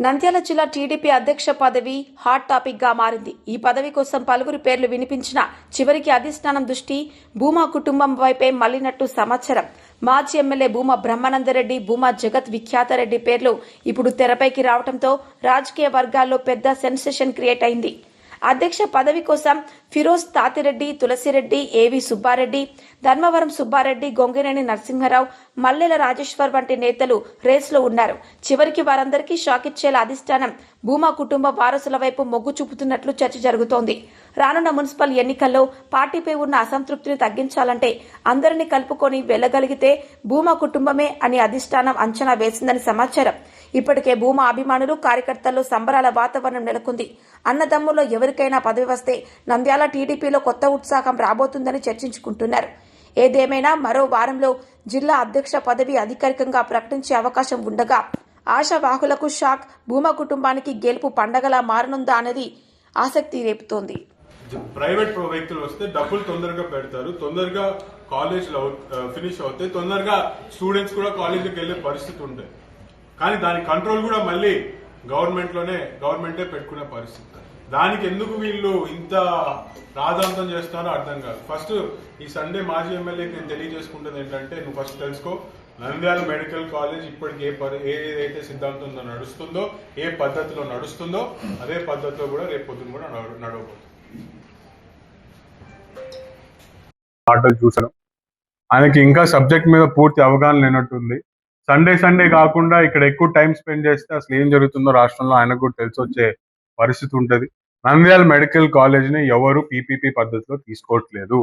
నంద్యాల జిల్లా టీడీపీ అధ్యక్ష పదవి హాట్ టాపిక్ గా మారింది. ఈ పదవి కోసం పలువురు పేర్లు వినిపించినా చివరికి అధిష్టానం దృష్టి భూమా కుటుంబం వైపే మళ్లినట్టు సమాచారం. మాజీ ఎమ్మెల్యే భూమా బ్రహ్మానందరెడ్డి, భూమా జగత్ విఖ్యాతరెడ్డి పేర్లు ఇప్పుడు తెరపైకి రావడంతో రాజకీయ వర్గాల్లో పెద్ద సెన్సేషన్ క్రియేట్ అయింది. అధ్యక్ష పదవి కోసం ఫిరోజ్ తాతిరెడ్డి, తులసిరెడ్డి, ఏవి సుబ్బారెడ్డి, ధర్మవరం సుబ్బారెడ్డి, గొంగినేని నరసింహారావు, మల్లెల రాజేశ్వర్ వంటి నేతలు రేసులో ఉన్నారు. చివరికి వారందరికీ షాక్ ఇచ్చేలా అధిష్టానం భూమా కుటుంబ వారసుల వైపు మొగ్గు చూపుతున్నట్లు చర్చ జరుగుతోంది. రానున్న మున్సిపల్ ఎన్నికల్లో పార్టీపై ఉన్న అసంతృప్తిని తగ్గించాలంటే అందరినీ కలుపుకొని వెళ్లగలిగితే భూమా కుటుంబమే అని అధిష్టానం అంచనా వేసిందని సమాచారం. ఇప్పటికే భూమా అభిమానులు, కార్యకర్తల్లో సంబరాల వాతావరణం నెలకొంది. అన్నదమ్ముల్లో ఎవరికైనా పదవి వస్తే నంద్యాల టీడీపీలో కొత్త ఉత్సాహం రాబోతుందని చర్చించుకుంటున్నారు. ఏదేమైనా మరో వారంలో జిల్లా అధ్యక్ష పదవి అధికారికంగా ప్రకటించే అవకాశం ఉండగా ఆశావాహులకు షాక్, భూమా కుటుంబానికి గెలుపు పండగలా మారనుందా అనేది ఆసక్తి రేపుతోంది. ప్రైవేట్ వ్యక్తులు వస్తే డబ్బులు తొందరగా పెడతారు, తొందరగా కాలేజ్ ఫినిష్ అవుతాయి, తొందరగా స్టూడెంట్స్ కూడా కాలేజీకి వెళ్లే పరిస్థితి ఉంటాయి. కానీ దాని కంట్రోల్ కూడా మళ్ళీ గవర్నమెంటే పెట్టుకునే పరిస్థితి. దానికి ఎందుకు వీళ్ళు ఇంత రాజాంతం చేస్తారో అర్థం కాదు. ఫస్ట్ ఈ సండే మాజీ ఎమ్మెల్యేకి నేను తెలియజేసుకుంటుంది ఏంటంటే, నువ్వు ఫస్ట్ తెలుసుకో, నంద్యాల మెడికల్ కాలేజ్ ఇప్పటికి ఏదైతే సిద్ధాంతంలో నడుస్తుందో, ఏ పద్ధతిలో నడుస్తుందో అదే పద్ధతిలో కూడా రేపు పొద్దున కూడా నడవబోతుంది. ఆటలు చూసాను, ఆయనకి ఇంకా సబ్జెక్ట్ మీద పూర్తి అవగాహన లేనట్టుంది. సండే కాకుండా ఇక్కడ ఎక్కువ టైం స్పెండ్ చేస్తే అసలు ఏం జరుగుతుందో రాష్ట్రంలో ఆయనకు కూడా తెలిసి వచ్చే పరిస్థితి ఉంటుంది. నంద్యాల మెడికల్ కాలేజ్ ని ఎవరు పీపీపీ పద్ధతిలో తీసుకోవట్లేదు.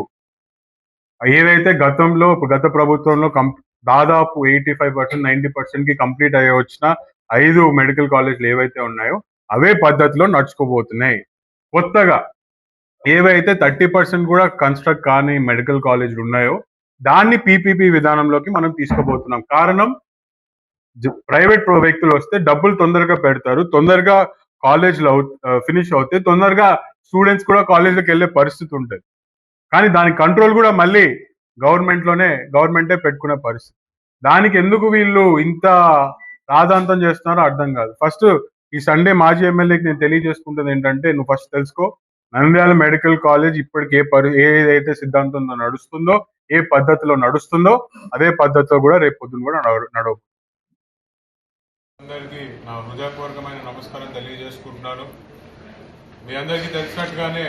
ఏదైతే గత ప్రభుత్వంలో దాదాపు 85%, 90% కి కంప్లీట్ అయ్యి వచ్చిన 5 మెడికల్ కాలేజీలు ఏవైతే ఉన్నాయో అవే పద్ధతిలో నడుచుకోబోతున్నాయి. కొత్తగా ఏవైతే 30% కూడా కన్స్ట్రక్ట్ కాని మెడికల్ కాలేజీలు ఉన్నాయో దాన్ని పీపీపీ విధానంలోకి మనం తీసుకోబోతున్నాం. కారణం, ప్రైవేట్ వ్యక్తులు వస్తే డబ్బులు తొందరగా పెడతారు, తొందరగా కాలేజ్లో ఫినిష్ అవుతాయి, తొందరగా స్టూడెంట్స్ కూడా కాలేజీకి వెళ్లే పరిస్థితి ఉంటుంది. కానీ దాని కంట్రోల్ కూడా మళ్ళీ గవర్నమెంటే పెట్టుకునే పరిస్థితి. దానికి ఎందుకు వీళ్ళు ఇంత రాజాంతం చేస్తున్నారో అర్థం కాదు. ఫస్ట్ ఈ సండే మాజీ ఎమ్మెల్యేకి నేను తెలియజేసుకుంటుంది ఏంటంటే, నువ్వు ఫస్ట్ తెలుసుకో, నంద్యాల మెడికల్ కాలేజ్ ఇప్పటికి ఏదైతే సిద్ధాంతంలో నడుస్తుందో, ఏ పద్ధతిలో నడుస్తుందో అదే పద్ధతిలో కూడా రేపు పొద్దున కూడా నడవ. అందరికీ నా హృదయపూర్వకమైన నమస్కారం తెలియజేసుకుంటున్నాను. మీ అందరికీ తెలిసినట్టుగానే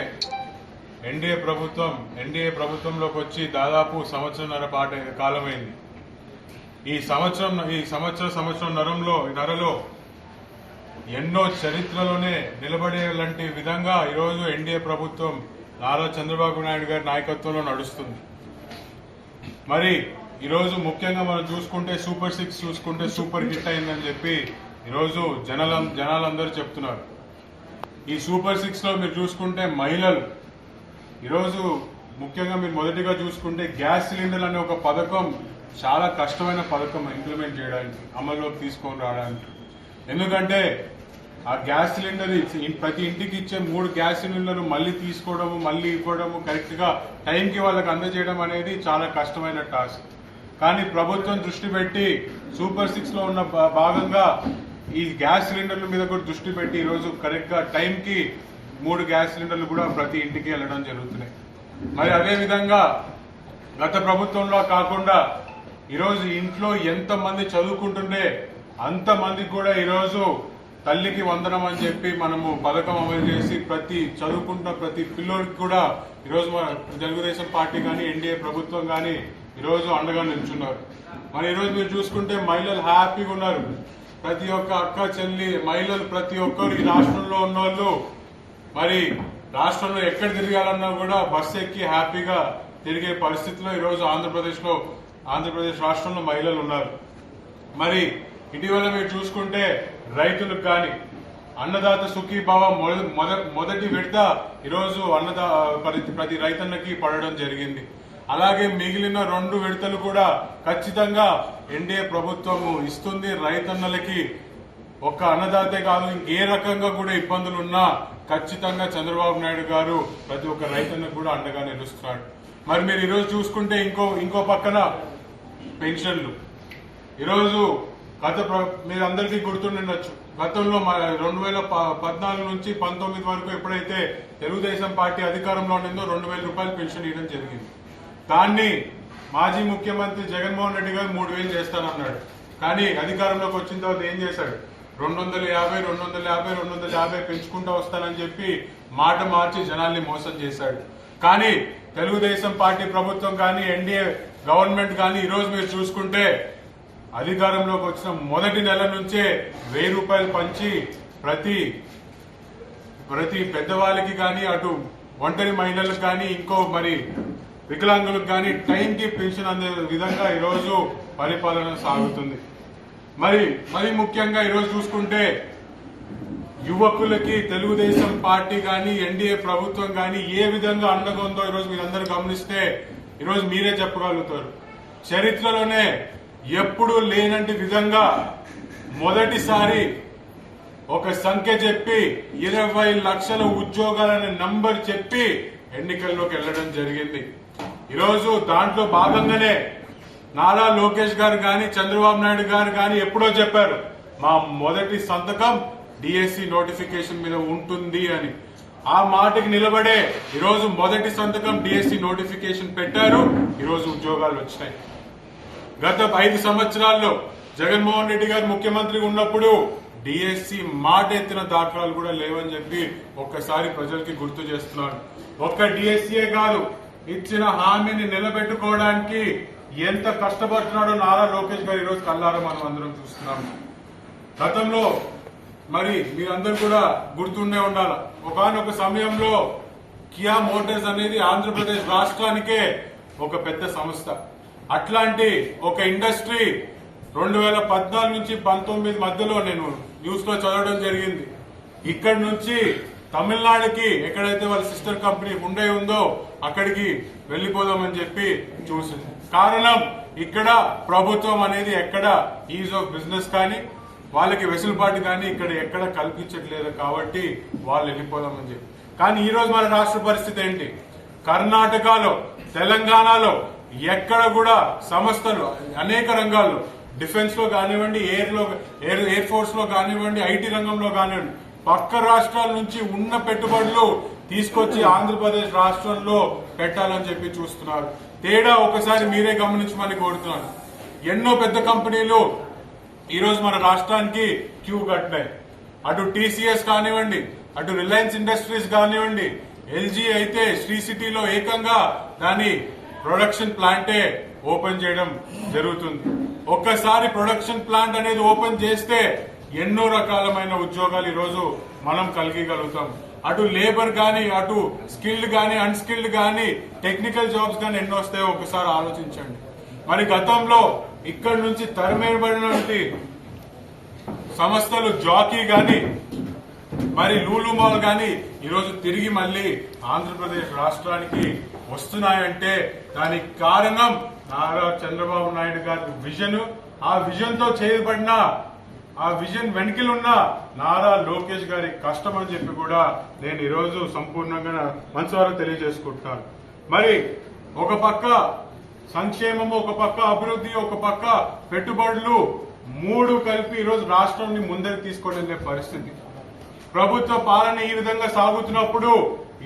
ఎన్డీఏ ప్రభుత్వంలోకి వచ్చి దాదాపు సంవత్సరంన్నర కాలమైంది. ఈ సంవత్సరం నరలో ఎన్నో చరిత్రలోనే నిలబడేలాంటి విధంగా ఈరోజు ఎన్డీఏ ప్రభుత్వం నారా చంద్రబాబు నాయుడు గారి నాయకత్వంలో నడుస్తుంది. మరి ఈరోజు ముఖ్యంగా మనం చూసుకుంటే సూపర్ 6 చూసుకుంటే సూపర్ హిట్ అయిందని చెప్పి ఈరోజు జనాలందరూ చెప్తున్నారు. ఈ సూపర్ 6 లో మీరు చూసుకుంటే మహిళలు ఈరోజు ముఖ్యంగా మీరు మొదటిగా చూసుకుంటే గ్యాస్ సిలిండర్ అనే ఒక పథకం చాలా కష్టమైన పథకం ఇంప్లిమెంట్ చేయడానికి, అమల్లోకి తీసుకొని రావడానికి. ఎందుకంటే ఆ గ్యాస్ సిలిండర్ ప్రతి ఇంటికి ఇచ్చే 3 గ్యాస్ సిలిండర్లు మళ్ళీ తీసుకోవడము, మళ్ళీ ఇవ్వడము, కరెక్ట్ గా టైంకి వాళ్ళకి అందజేయడం అనేది చాలా కష్టమైన టాస్క్. కానీ ప్రభుత్వం దృష్టి పెట్టి సూపర్ 6 లో ఉన్న భాగంగా ఈ గ్యాస్ సిలిండర్ల మీద కూడా దృష్టి పెట్టి ఈరోజు కరెక్ట్ గా టైంకి 3 గ్యాస్ సిలిండర్లు కూడా ప్రతి ఇంటికి వెళ్ళడం జరుగుతున్నాయి. మరి అదే విధంగా గత ప్రభుత్వంలో కాకుండా ఈరోజు ఇంట్లో ఎంతమంది చదువుకుంటుండే అంతమందికి కూడా ఈరోజు తల్లికి వందనం అని చెప్పి మనము పథకం అమలు చేసి చదువుకుంటున్న ప్రతి పిల్లోడికి కూడా ఈరోజు మన తెలుగుదేశం పార్టీ కానీ ఎన్డీఏ ప్రభుత్వం కానీ ఈరోజు అండగా నిల్చున్నారు. మరి ఈరోజు మీరు చూసుకుంటే మహిళలు హ్యాపీగా ఉన్నారు. ప్రతి ఒక్క అక్క చెల్లి మహిళలు ప్రతి ఒక్కరు ఈ రాష్ట్రంలో ఉన్న వాళ్ళు మరి రాష్ట్రంలో ఎక్కడ తిరగాలన్నా కూడా బస్సు ఎక్కి హ్యాపీగా తిరిగే పరిస్థితిలో ఈరోజు ఆంధ్రప్రదేశ్ రాష్ట్రంలో మహిళలు ఉన్నారు. మరి ఇటీవల మీరు చూసుకుంటే రైతులకు కానీ అన్నదాత సుఖీభావ మొదటి విడత ఈరోజు ప్రతి రైతన్నకి పడడం జరిగింది. అలాగే మిగిలిన 2 విడతలు కూడా ఖచ్చితంగా ఎన్డీఏ ప్రభుత్వం ఇస్తుంది. రైతన్నలకి ఒక్క అన్నదాతే కాదు, ఇంకే రకంగా కూడా ఇబ్బందులు ఉన్నా ఖచ్చితంగా చంద్రబాబు నాయుడు గారు ప్రతి ఒక్క రైతన్నకు కూడా అండగా నిలుస్తున్నాడు. మరి మీరు ఈరోజు చూసుకుంటే ఇంకో పక్కన పెన్షన్లు ఈరోజు మీరందరికీ గుర్తుండొచ్చు, గతంలో 2014 నుంచి 19 వరకు ఎప్పుడైతే తెలుగుదేశం పార్టీ అధికారంలో ఉండిందో 2,000 రూపాయలు పెన్షన్ ఇవ్వడం జరిగింది. దాన్ని మాజీ ముఖ్యమంత్రి జగన్మోహన్ రెడ్డి గారు 3,000 చేస్తానన్నాడు. కానీ అధికారంలోకి వచ్చిన తర్వాత ఏం చేశాడు? 250 పెంచుకుంటూ వస్తానని చెప్పి మాట మార్చి జనాల్ని మోసం చేశాడు. కానీ తెలుగుదేశం పార్టీ ప్రభుత్వం కానీ ఎన్డీఏ గవర్నమెంట్ కానీ ఈరోజు మీరు చూసుకుంటే అధికారంలోకి వచ్చిన మొదటి నెల నుంచే 1,000 రూపాయలు పంచి ప్రతి పెద్దవాళ్ళకి కానీ అటు ఒంటరి మహిళలకు కానీ ఇంకో మరి వికలాంగులకు కానీ టైంకి పెన్షన్ అందే విధంగా ఈరోజు పరిపాలన సాగుతుంది. మరి ముఖ్యంగా ఈరోజు చూసుకుంటే యువకులకి తెలుగుదేశం పార్టీ కానీ ఎన్డీఏ ప్రభుత్వం కానీ ఏ విధంగా అండగా ఉందో ఈరోజు మీరందరూ గమనిస్తే ఈరోజు మీరే చెప్పగలుగుతారు. చరిత్రలోనే ఎప్పుడూ లేనంటి విధంగా మొదటిసారి ఒక సంఖ్య చెప్పి 20 లక్షల ఉద్యోగాలనే నంబర్ చెప్పి ఎన్నికల్లోకి వెళ్లడం జరిగింది. ఈరోజు దాంట్లో భాగంగానే నారా లోకేష్ గారు కానీ చంద్రబాబు నాయుడు గారు కానీ ఎప్పుడో చెప్పారు మా మొదటి సంతకం డిఎస్సి నోటిఫికేషన్ మీద ఉంటుంది అని. ఆ మాటకి నిలబడే ఈరోజు మొదటి సంతకం డిఎస్సి నోటిఫికేషన్ పెట్టారు. ఈరోజు ఉద్యోగాలు వచ్చినాయి. గత 5 సంవత్సరాల్లో జగన్మోహన్ రెడ్డి గారు ముఖ్యమంత్రిగా ఉన్నప్పుడు డిఎస్సి మాట ఎత్తిన దాఖలాలు కూడా లేవని చెప్పి ఒక్కసారి ప్రజలకి గుర్తు చేస్తున్నాను. ఒక్క డిఎస్సీయే కాదు, ఇచ్చిన హామీని నిలబెట్టుకోవడానికి ఎంత కష్టపడుతున్నాడో నారా లోకేష్ గారు ఈరోజు కల్లారా మనం అందరం చూస్తున్నాము. గతంలో మరి మీరందరూ కూడా గుర్తుండే ఉండాలి, ఒకానొక సమయంలో కియా మోటార్స్ అనేది ఆంధ్రప్రదేశ్ రాష్ట్రానికే ఒక పెద్ద సంస్థ. అట్లాంటి ఒక ఇండస్ట్రీ 2014 నుంచి 19 మధ్యలో నేను న్యూస్ లో చదవడం జరిగింది. ఇక్కడి నుంచి తమిళనాడుకి ఎక్కడైతే వాళ్ళ సిస్టర్ కంపెనీ హుండై ఉందో అక్కడికి వెళ్లిపోదామని చెప్పి చూసింది. కారణం ఇక్కడ ప్రభుత్వం అనేది ఎక్కడ ఈజ్ ఆఫ్ బిజినెస్ కానీ వాళ్ళకి వెసులుబాటు కానీ ఇక్కడ ఎక్కడ కల్పించట్లేదు కాబట్టి వాళ్ళు వెళ్ళిపోదామని చెప్పి. కానీ ఈ రోజు మన రాష్ట్ర పరిస్థితి ఏంటి? కర్ణాటకలో, తెలంగాణలో ఎక్కడ కూడా సంస్థలు అనేక రంగాల్లో డిఫెన్స్ లో కానివ్వండి, ఎయిర్ ఫోర్స్ లో కానివ్వండి, ఐటీ రంగంలో కానివ్వండి పక్క రాష్ట్రాల నుంచి ఉన్న పెట్టుబడులు తీసుకొచ్చి ఆంధ్రప్రదేశ్ రాష్ట్రంలో పెట్టాలని చెప్పి చూస్తున్నారు. తేడా ఒకసారి మీరే గమనించమని కోరుతున్నాను. ఎన్నో పెద్ద కంపెనీలు ఈరోజు మన రాష్ట్రానికి క్యూ కట్టినాయి. అటు టీసీఎస్ కానివ్వండి, అటు రిలయన్స్ ఇండస్ట్రీస్ కానివ్వండి, ఎల్జీ అయితే శ్రీ సిటీలో ఏకంగా దాని ప్రొడక్షన్ ప్లాంటే ఓపెన్ చేయడం జరుగుతుంది. ఒక్కసారి ప్రొడక్షన్ ప్లాంట్ అనేది ఓపెన్ చేస్తే ఎన్నో రకాలమైన ఉద్యోగాలు ఈరోజు మనం కలిగగలుగుతాం. అటు లేబర్ కానీ, అటు స్కిల్డ్ కానీ, అన్స్కిల్డ్ కానీ, టెక్నికల్ జాబ్స్ కానీ ఎన్నో వస్తాయో ఒకసారి ఆలోచించండి. మరి గతంలో ఇక్కడి నుంచి తరిమేయబడినటువంటి సంస్థలు జాకీ గాని, మరి లూలు మాల్ గాని ఈరోజు తిరిగి మళ్లీ ఆంధ్రప్రదేశ్ రాష్ట్రానికి వస్తున్నాయంటే దానికి కారణం నారా చంద్రబాబు నాయుడు గారి విజన్. ఆ విజన్ తో చేయబడిన, ఆ విజన్ వెనుకలున్న నారా లోకేష్ గారి కష్టం అని చెప్పి కూడా నేను ఈరోజు సంపూర్ణంగా మనసారా తెలియజేసుకుంటున్నాను. మరి ఒక పక్క సంక్షేమము, ఒక పక్క అభివృద్ధి, ఒక పక్క పెట్టుబడులు, మూడు కలిపి ఈరోజు రాష్ట్రాన్ని ముందరికి తీసుకెళ్లే పరిస్థితి. ప్రభుత్వ పాలన ఈ విధంగా సాగుతున్నప్పుడు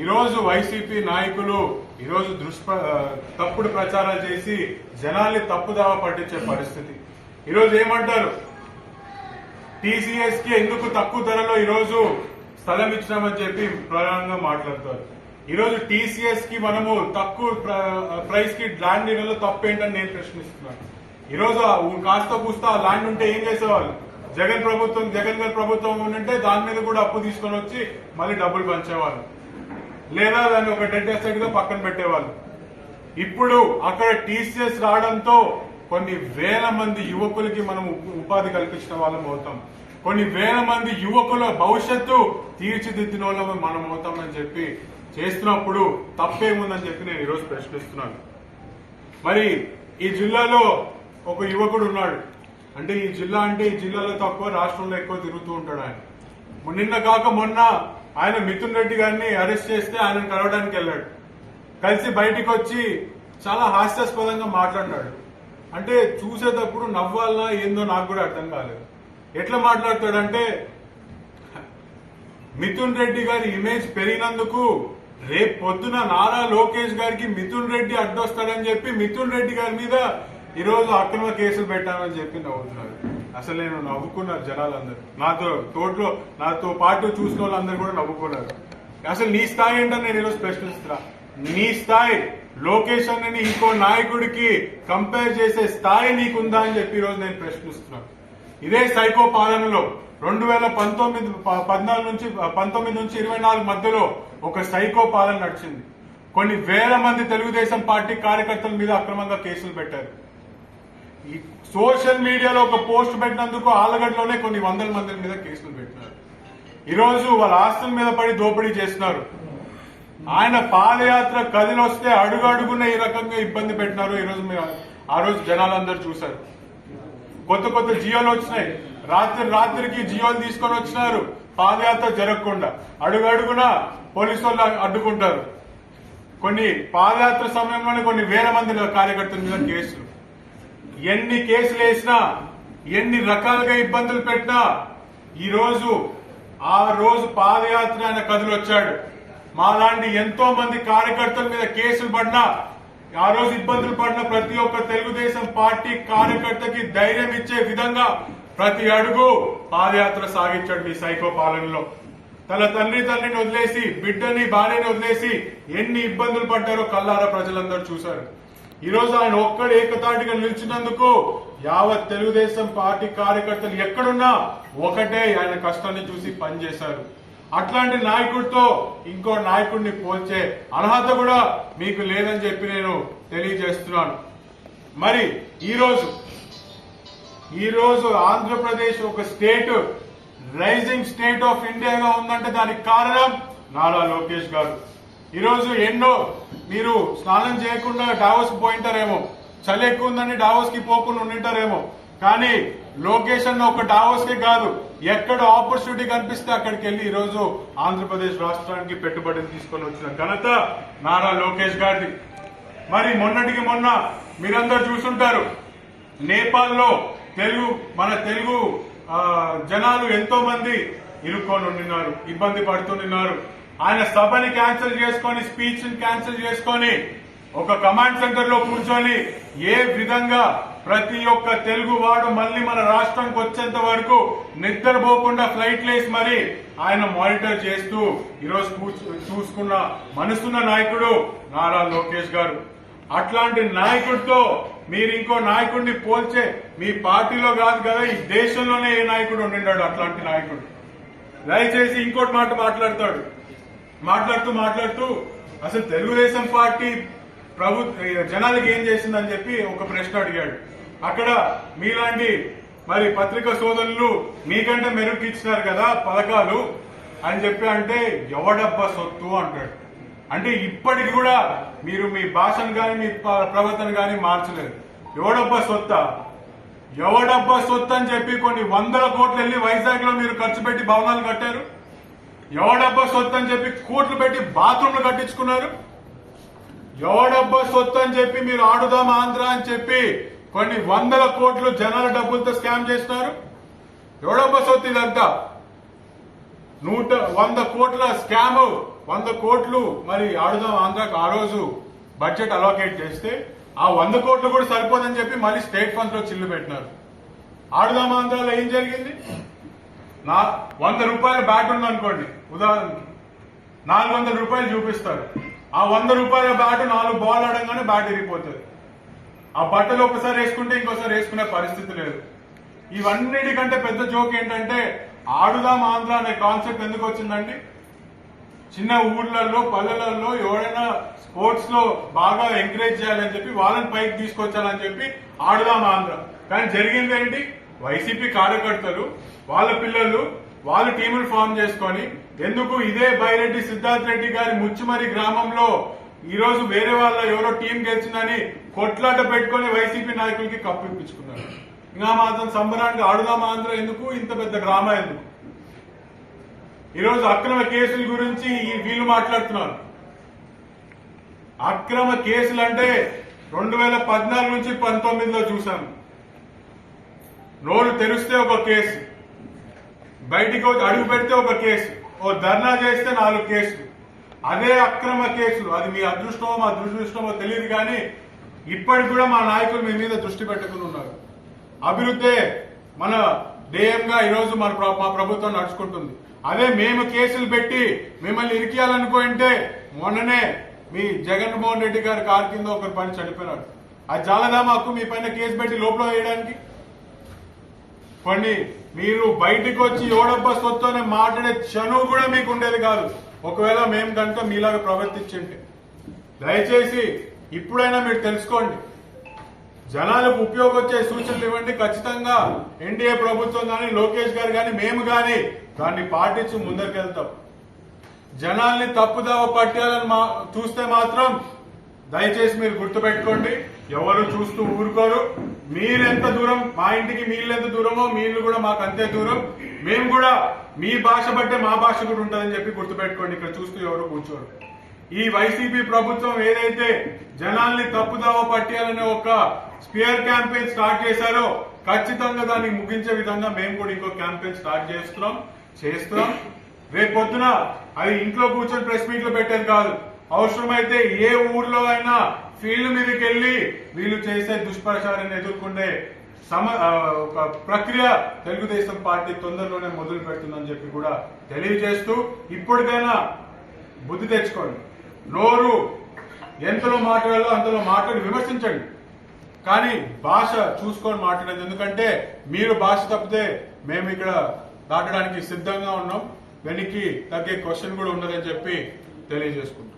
ఈరోజు వైసీపీ నాయకులు ఈరోజు తప్పుడు ప్రచారాలు చేసి జనాల్ని తప్పుదావ పట్టించే పరిస్థితి. ఈరోజు ఏమంటారు? టీసీఎస్ కి ఎందుకు తక్కువ ధరలో ఈరోజు స్థలం ఇచ్చినామని చెప్పి ప్రధానంగా మాట్లాడతారు. ఈరోజు టీసీఎస్ కి మనము తక్కువ ప్రైస్ కి ల్యాండ్ ఇవ్వడంలో తప్పేంటని నేను ప్రశ్నిస్తున్నాను. ఈరోజు కాస్త కూస్తా ల్యాండ్ ఉంటే ఏం చేసేవాళ్ళు? జగన్ గారి ప్రభుత్వం ఉంటే దాని మీద కూడా అప్పు తీసుకొని వచ్చి మళ్ళీ డబ్బులు పంచేవాళ్ళు, లేదా దాన్ని ఒక డెడ్ అసెట్ గా పక్కన పెట్టేవాళ్ళు. ఇప్పుడు అక్కడ టీసీఎస్ రావడంతో కొన్ని వేల మంది యువకులకి మనం ఉపాధి కల్పించిన వాళ్ళం అవుతాం. కొన్ని వేల మంది యువకుల భవిష్యత్తు తీర్చిదిద్దిన వాళ్ళం మనం అవుతామని చెప్పి చేస్తున్నప్పుడు తప్పేముందని చెప్పి నేను ఈరోజు ప్రశ్నిస్తున్నాను. మరి ఈ జిల్లాలో ఒక యువకుడు ఉన్నాడు. అంటే ఈ జిల్లాలో తక్కువ, రాష్ట్రంలో ఎక్కువ తిరుగుతూ ఉంటాడు ఆయన. నిన్న కాక మొన్న ఆయన మిథున్ రెడ్డి గారిని అరెస్ట్ చేస్తే ఆయనను కలవడానికి వెళ్ళాడు. కలిసి బయటికి వచ్చి చాలా హాస్యాస్పదంగా మాట్లాడినాడు. అంటే చూసేటప్పుడు నవ్వాలనా ఏందో నాకు కూడా అర్థం కాలేదు. ఎట్లా మాట్లాడతాడంటే మిథున్ రెడ్డి గారి ఇమేజ్ పెరిగినందుకు రేపు పొద్దున నారా లోకేష్ గారికి మిథున్ రెడ్డి అడ్డొస్తాడని చెప్పి మిథున్ రెడ్డి గారి మీద ఈరోజు అక్రమ కేసులు పెట్టామని చెప్పి నవ్వుతున్నారు. అసలు నేను నవ్వుకున్నారు జనాలందరూ, నాతో పాటు చూసిన వాళ్ళందరూ కూడా నవ్వుకున్నారు. అసలు నీ స్థాయి ఏంటని నేను ఈరోజు ప్రశ్నిస్తున్నా. నీ స్థాయి లోకేష్ అన్నని ఇంకో నాయకుడికి కంపేర్ చేసే స్థాయి నీకుందా అని చెప్పి ఈరోజు నేను ప్రశ్నిస్తున్నాను. ఇదే సైకో పాలనలో 2014 నుంచి 24 మధ్యలో ఒక సైకో పాలన నడిచింది. కొన్ని వేల మంది తెలుగుదేశం పార్టీ కార్యకర్తల మీద అక్రమంగా కేసులు పెట్టారు. ఈ సోషల్ మీడియాలో ఒక పోస్ట్ పెట్టినందుకు ఆలగడ్డలోనే కొన్ని వందల మంది మీద కేసులు పెట్టినారు. ఈరోజు వాళ్ళ ఆస్తుల మీద పడి దోపిడీ చేస్తున్నారు. ఆయన పాదయాత్ర కదిలొస్తే అడుగడుగున ఈ రకంగా ఇబ్బంది పెట్టినారు. ఈరోజు ఆ రోజు జనాలందరూ చూశారు. కొత్త జియోలు వచ్చినాయి. రాత్రికి జియోలు తీసుకొని వచ్చినారు. పాదయాత్ర జరగకుండా అడుగడుగున పోలీసు వాళ్ళు అడ్డుకుంటారు. కొన్ని పాదయాత్ర సమయంలోనే కొన్ని వేల మంది కార్యకర్తల మీద కేసులు. ఎన్ని కేసులు వేసినా, ఎన్ని రకాలుగా ఇబ్బందులు పెట్టినా ఆ రోజు పాదయాత్ర ఆయన కదిలొచ్చాడు. మాలాంటి ఎంతో మంది కార్యకర్తల మీద కేసులు పడినా, ఆ రోజు ఇబ్బందులు పడిన ప్రతి ఒక్క తెలుగుదేశం పార్టీ కార్యకర్తకి ధైర్యం ఇచ్చే విధంగా ప్రతి అడుగు పాదయాత్ర సాగించాడు ఈ సైకో పాలనలో. తన తండ్రిని వదిలేసి, బిడ్డని భార్యని వదిలేసి ఎన్ని ఇబ్బందులు పడ్డారో కల్లారా ప్రజలందరూ చూశారు. ఈ రోజు ఆయన ఒక్కడు ఏకతాటిగా నిలిచినందుకు యావత్ తెలుగుదేశం పార్టీ కార్యకర్తలు ఎక్కడున్నా ఒకటే ఆయన కష్టాన్ని చూసి పనిచేశారు. అట్లాంటి నాయకుడితో ఇంకో నాయకుడిని పోల్చే అర్హత కూడా మీకు లేదని చెప్పి నేను తెలియజేస్తున్నాను. మరి ఈ రోజు ఆంధ్రప్రదేశ్ ఒక స్టేట్, రైజింగ్ స్టేట్ ఆఫ్ ఇండియాగా ఉందంటే దానికి కారణం నారా లోకేష్ గారు. ఈరోజు మీరు స్నానం చేయకుండా డావోస్ కి పోయింటారేమో, చలి ఎక్కువ ఉందని డావోస్ కి పోకుండా ఉండింటారేమో, కానీ లోకేష్ అన్న ఒక డావోస్ కే కాదు, ఎక్కడ ఆపర్చునిటీ కనిపిస్తే అక్కడికి వెళ్లి ఈరోజు ఆంధ్రప్రదేశ్ రాష్ట్రానికి పెట్టుబడిని తీసుకొని వచ్చిన ఘనత నారా లోకేష్ గారిది. మరి మొన్నటికి మొన్న మీరందరూ చూసుంటారు, నేపాల్లో మన తెలుగు జనాలు ఎంతో మంది ఇరుక్కొని ఉండినారు, ఇబ్బంది పడుతున్నారు. ఆయన సభని క్యాన్సిల్ చేసుకొని, స్పీచ్ ని క్యాన్సిల్ చేసుకొని ఒక కమాండ్ సెంటర్ లో కూర్చొని ఏ విధంగా ప్రతి ఒక్క తెలుగు వాడు మళ్ళీ మన రాష్ట్రానికి వచ్చేంత వరకు నిద్రపోకుండా ఫ్లైట్ లేసి మరి ఆయన మానిటర్ చేస్తూ ఈరోజు చూసుకున్న మనసున్న నాయకుడు నారా లోకేష్ గారు. అట్లాంటి నాయకుడితో మీరు ఇంకో నాయకుడిని పోల్చే మీ పార్టీలో కాదు కదా, ఈ దేశంలోనే ఏ నాయకుడు ఉండినాడు అట్లాంటి నాయకుడు. దయచేసి ఇంకోటి మాట మాట్లాడుతూ అసలు తెలుగుదేశం పార్టీ జనాలకి ఏం చేసిందని చెప్పి ఒక ప్రశ్న అడిగాడు. అక్కడ మీలాంటి మరి పత్రికా సోదరులు మీకంటే మెరుగుకిచ్చినారు కదా పథకాలు అని చెప్పి అంటే ఎవడబ్బా సొత్తు అంటాడు. అంటే ఇప్పటికి కూడా మీరు మీ భాషను కానీ మీ ప్రవర్తన కానీ మార్చలేదు. ఎవడబ్బా సొత్తు అని చెప్పి కొన్ని వందల కోట్లు వెళ్ళి వైజాగ్ లో మీరు ఖర్చు పెట్టి భవనాలు కట్టారు. ఎవడబ్బా సొత్తు అని చెప్పి కోట్లు పెట్టి బాత్రూమ్లు కట్టించుకున్నారు. ఎవడబ్బా సొత్తు అని చెప్పి మీరు ఆడుదాం ఆంధ్ర అని చెప్పి కొన్ని వందల కోట్లు జనాల డబ్బులతో స్కామ్ చేస్తున్నారు. ఎవడబ్బా సొత్తు ఇదంతా? 100 కోట్ల స్కామ్, 100 కోట్లు మరి ఆడుదాం ఆంధ్రాకు ఆ రోజు బడ్జెట్ అలోకేట్ చేస్తే ఆ 100 కోట్లు కూడా సరిపోదని చెప్పి మళ్ళీ స్టేట్ ఫండ్స్ లో చిల్లు పెట్టినారు. ఆడుదాం ఆంధ్రాలో ఏం జరిగింది? 100 రూపాయల బ్యాట్ ఉందనుకోండి, ఉదాహరణకి 400 రూపాయలు చూపిస్తారు. ఆ 100 రూపాయల బ్యాట్ 4 బాల్ ఆడంగానే బ్యాట్ ఇరిగిపోతుంది. ఆ బట్టలు ఒకసారి వేసుకుంటే ఇంకోసారి వేసుకునే పరిస్థితి లేదు. ఇవన్నిటికంటే పెద్ద జోక్ ఏంటంటే ఆడుదాం ఆంధ్ర అనే కాన్సెప్ట్ ఎందుకు వచ్చిందండి? చిన్న ఊర్లలో పల్లెలలో ఎవరైనా స్పోర్ట్స్ లో బాగా ఎంకరేజ్ చేయాలని చెప్పి వాళ్ళని పైకి తీసుకొచ్చాలని చెప్పి ఆడుదాం ఆంధ్ర. కానీ జరిగింది ఏంటి? వైసీపీ కార్యకర్తలు వాళ్ళ పిల్లలు వాళ్ళు టీములు ఫామ్ చేసుకొని ఎందుకు ఇదే బైరెడ్డి సిద్ధార్థ్ రెడ్డి గారి ముచ్చుమరి గ్రామంలో ఈ రోజు వేరే వాళ్ళ ఎవరో టీం గెలిచిందని కొట్లాట పెట్టుకుని వైసీపీ నాయకులకి కప్పిప్పించుకున్నారు. ఇంకా మాత్రం సంబరానికి ఆడుదాం ఆంధ్ర ఎందుకు? ఇంత పెద్ద డ్రామా ఎందుకు? ఈరోజు అక్రమ కేసుల గురించి వీళ్ళు మాట్లాడుతున్నారు. అక్రమ కేసులు అంటే 2014 నుంచి 19లో చూశాను. నోరు తెరిస్తే ఒక కేసు, బయటికి అడుగు పెడితే ఒక కేసు. ఓ ధర్నా చేస్తే 4 కేసులు. అదే అక్రమ కేసులు. అది మీ అదృష్టమో మా దురదృష్టమో తెలియదు కానీ ఇప్పటికి కూడా మా నాయకులు మీ మీద దృష్టి పెట్టకుండా ఉన్నారు. అభివృద్ధే మన ధ్యేయంగా ఈరోజు మా ప్రభుత్వం నడుచుకుంటుంది. అదే మేము కేసులు పెట్టి మిమ్మల్ని ఇరికియాలనుకుంటే మొన్ననే మీ జగన్మోహన్ రెడ్డి గారి కారు కింద ఒకరు పని చనిపోయినాడు. అది చాలదా మాకు మీ పైన కేసు పెట్టి లోపల వేయడానికి? కొన్ని మీరు బయటికి వచ్చి ఎవడబ్బా సొత్తోనే మాట్లాడే క్షణం కూడా మీకు ఉండేది కాదు ఒకవేళ మేము కనుక మీలాగా ప్రవర్తించుంటే. దయచేసి ఇప్పుడైనా మీరు తెలుసుకోండి, జనాలకు ఉపయోగం వచ్చే సూచనలు ఇవ్వండి. ఖచ్చితంగా ఎన్డీఏ ప్రభుత్వం కానీ లోకేష్ గారు కానీ మేము కానీ దాన్ని పాటించి ముందరికెళ్తాం. జనాల్ని తప్పుదావ పట్టాలని చూస్తే మాత్రం దయచేసి మీరు గుర్తుపెట్టుకోండి, ఎవరు చూస్తూ ఊరుకోరు. మీరెంత దూరం మా ఇంటికి మీళ్ళు ఎంత దూరమో మీళ్ళు కూడా మాకు అంతే దూరం. మేము కూడా మీ భాష బట్టే మా భాష కూడా ఉంటుందని చెప్పి గుర్తుపెట్టుకోండి. ఇక్కడ చూస్తూ ఎవరు కూర్చోరు. ఈ వైసీపీ ప్రభుత్వం ఏదైతే జనాల్ని తప్పుదావ పట్టాలనే ఒక స్పియర్ క్యాంపెయిన్ స్టార్ట్ చేశారో ఖచ్చితంగా దాన్ని ముగించే విధంగా మేము కూడా ఇంకో క్యాంపెయిన్ స్టార్ట్ చేస్తున్నాం. రేపు పొద్దున అది ఇంట్లో కూర్చొని ప్రెస్ మీట్లు పెట్టేది కాదు. అవసరమైతే ఏ ఊర్లో అయినా ఫీల్డ్ మీదకి వెళ్లి వీళ్ళు చేసే దుష్ప్రచారాన్ని ఎదుర్కొంటే ఒక ప్రక్రియ తెలుగుదేశం పార్టీ తొందరలోనే మొదలు పెడుతుందని చెప్పి కూడా తెలియజేస్తూ ఇప్పటికైనా బుద్ధి తెచ్చుకోండి. నోరు ఎంతలో మాట్లాడాలో అంతలో మాట్లాడి విమర్శించండి, కానీ భాష చూసుకొని మాట్లాడేది. ఎందుకంటే మీరు భాష తప్పితే మేము ఇక్కడ దాటడానికి సిద్ధంగా ఉన్నాం. వెనక్కి తగ్గే క్వశ్చన్ కూడా ఉండదని చెప్పి తెలియజేసుకుంటాం.